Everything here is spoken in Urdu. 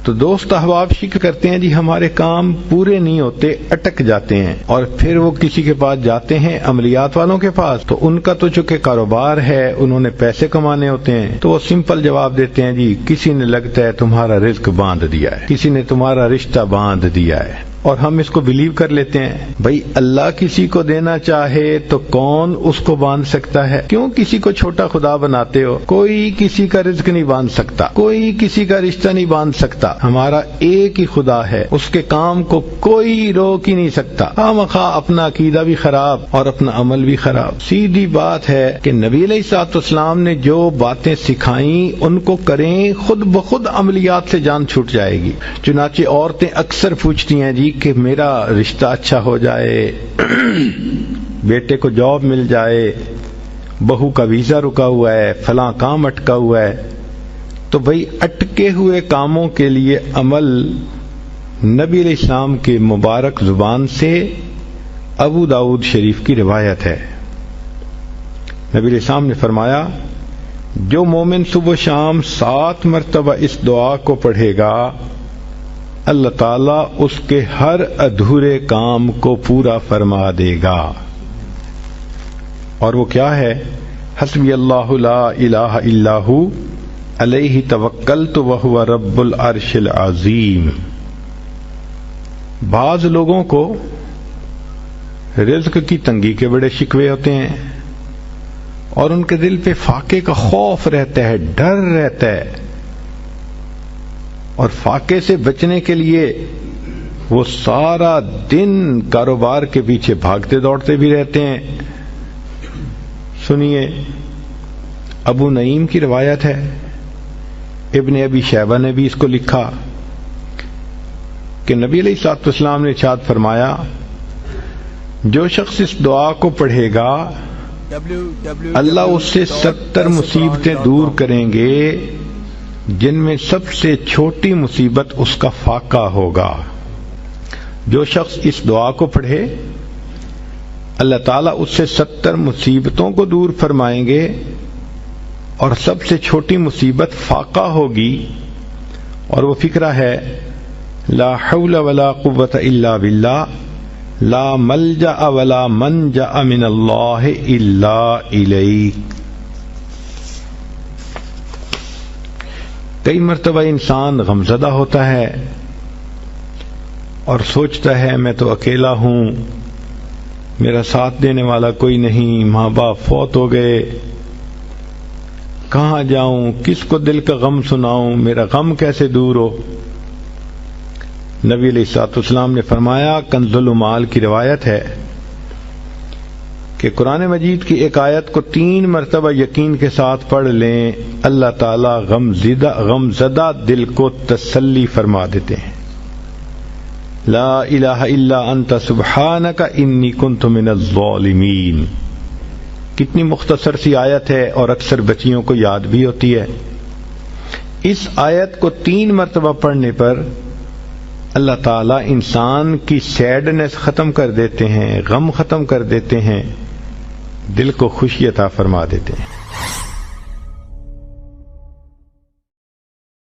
تو دوست احباب شکر کرتے ہیں جی ہمارے کام پورے نہیں ہوتے، اٹک جاتے ہیں، اور پھر وہ کسی کے پاس جاتے ہیں، عملیات والوں کے پاس، تو ان کا تو چونکہ کاروبار ہے، انہوں نے پیسے کمانے ہوتے ہیں، تو وہ سمپل جواب دیتے ہیں جی کسی نے لگتا ہے تمہارا رزق باندھ دیا ہے، کسی نے تمہارا رشتہ باندھ دیا ہے، اور ہم اس کو بلیو کر لیتے ہیں۔ بھائی اللہ کسی کو دینا چاہے تو کون اس کو باندھ سکتا ہے؟ کیوں کسی کو چھوٹا خدا بناتے ہو؟ کوئی کسی کا رزق نہیں باندھ سکتا، کوئی کسی کا رشتہ نہیں باندھ سکتا، ہمارا ایک ہی خدا ہے، اس کے کام کو کوئی روک ہی نہیں سکتا۔ خواہ اپنا عقیدہ بھی خراب اور اپنا عمل بھی خراب۔ سیدھی بات ہے کہ نبی علیہ الصلوۃ والسلام نے جو باتیں سکھائیں ان کو کریں، خود بخود عملیات سے جان چھوٹ جائے گی۔ چنانچہ عورتیں اکثر پوچھتی ہیں جی کہ میرا رشتہ اچھا ہو جائے، بیٹے کو جاب مل جائے، بہو کا ویزا رکا ہوا ہے، فلاں کام اٹکا ہوا ہے۔ تو بھئی اٹکے ہوئے کاموں کے لیے عمل نبی علیہ السلام کے مبارک زبان سے ابو داؤد شریف کی روایت ہے۔ نبی علیہ السلام نے فرمایا جو مومن صبح و شام 7 مرتبہ اس دعا کو پڑھے گا اللہ تعالیٰ اس کے ہر ادھورے کام کو پورا فرما دے گا۔ اور وہ کیا ہے؟ حسبی اللہ لا الہ الا ہو علیہ توکلت وہو رب العرش العظیم۔ بعض لوگوں کو رزق کی تنگی کے بڑے شکوے ہوتے ہیں اور ان کے دل پہ فاقے کا خوف رہتا ہے، ڈر رہتا ہے، اور فاقے سے بچنے کے لیے وہ سارا دن کاروبار کے پیچھے بھاگتے دوڑتے بھی رہتے ہیں۔ سنیے، ابو نعیم کی روایت ہے، ابن ابی شیبہ نے بھی اس کو لکھا کہ نبی علیہ الصلوۃ والسلام نے ارشاد فرمایا جو شخص اس دعا کو پڑھے گا اللہ اس سے 70 مصیبتیں دور کریں گے جن میں سب سے چھوٹی مصیبت اس کا فاقہ ہوگا۔ جو شخص اس دعا کو پڑھے اللہ تعالیٰ اس سے 70 مصیبتوں کو دور فرمائیں گے اور سب سے چھوٹی مصیبت فاقہ ہوگی، اور وہ فقرہ ہے لا حول ولا قوت الا باللہ لا ملجأ ولا منجأ من اللہ الا الیک۔ کئی مرتبہ انسان غمزدہ ہوتا ہے اور سوچتا ہے میں تو اکیلا ہوں، میرا ساتھ دینے والا کوئی نہیں، ماں باپ فوت ہو گئے، کہاں جاؤں، کس کو دل کا غم سناؤں، میرا غم کیسے دور ہو۔ نبی علیہ الصلوۃ والسلام نے فرمایا، کنز المال کی روایت ہے کہ قرآن مجید کی ایک آیت کو 3 مرتبہ یقین کے ساتھ پڑھ لیں اللہ تعالیٰ غمزدہ دل کو تسلی فرما دیتے ہیں۔ لا الہ الا انت سبحانک انی کنت من الظالمین۔ کتنی مختصر سی آیت ہے اور اکثر بچیوں کو یاد بھی ہوتی ہے۔ اس آیت کو 3 مرتبہ پڑھنے پر اللہ تعالیٰ انسان کی سیڈنس ختم کر دیتے ہیں، غم ختم کر دیتے ہیں، دل کو خوشی عطا فرما دیتے ہیں۔